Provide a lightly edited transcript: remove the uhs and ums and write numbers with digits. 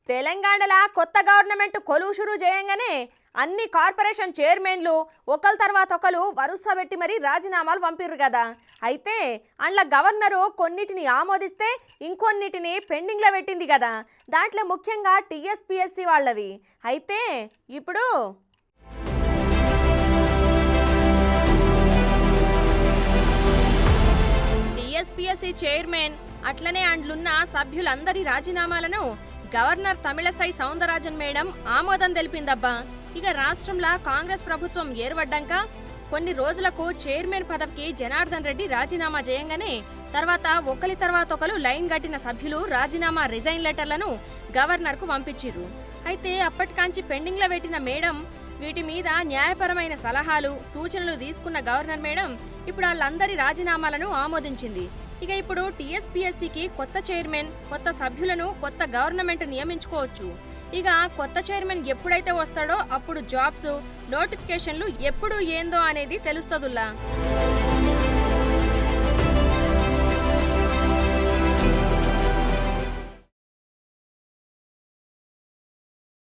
తెలంగాణలో కొత్త గవర్నమెంట్ కొలువుషురు చేయంగానే అన్ని కార్పొరేషన్ చైర్మన్లు ఒకరి తర్వాత ఒకరు వరుస పెట్టి మరి రాజీనామాలు పంపిర్రు కదా. అయితే అందులో గవర్నరు కొన్నిటిని ఆమోదిస్తే ఇంకొన్నిటిని పెండింగ్లో పెట్టింది కదా. దాంట్లో ముఖ్యంగా టీఎస్పీఎస్సీ వాళ్ళవి. అయితే ఇప్పుడు టీఎస్పీఎస్సీ చైర్మన్ అట్లనే అండ్లున్న సభ్యులందరి రాజీనామాలను గవర్నర్ తమిళసై సౌందరరాజన్ మేడం ఆమోదం తెలిపిందబ్బా. ఇక రాష్ట్రంలో కాంగ్రెస్ ప్రభుత్వం ఏర్పడ్డాక కొన్ని రోజులకు చైర్మన్ పదవికి జనార్దన్ రెడ్డి రాజీనామా చేయంగానే తర్వాత ఒకరి తర్వాత ఒకరు లైన్ కట్టిన సభ్యులు రాజీనామా రిజైన్ లెటర్లను గవర్నర్కు పంపించిర్రు. అయితే అప్పటికాంచి పెండింగ్లో పెట్టిన మేడం వీటి మీద న్యాయపరమైన సలహాలు సూచనలు తీసుకున్న గవర్నర్ మేడం ఇప్పుడు వాళ్ళందరి రాజీనామాలను ఆమోదించింది. ఇక ఇప్పుడు టీఎస్పీఎస్సీకి కొత్త చైర్మన్, కొత్త సభ్యులను కొత్త గవర్నమెంట్ నియమించుకోవచ్చు. ఇక కొత్త చైర్మన్ ఎప్పుడైతే వస్తాడో అప్పుడు జాబ్స్, నోటిఫికేషన్లు ఎప్పుడు ఏందో అనేది తెలుస్తదుల్లా.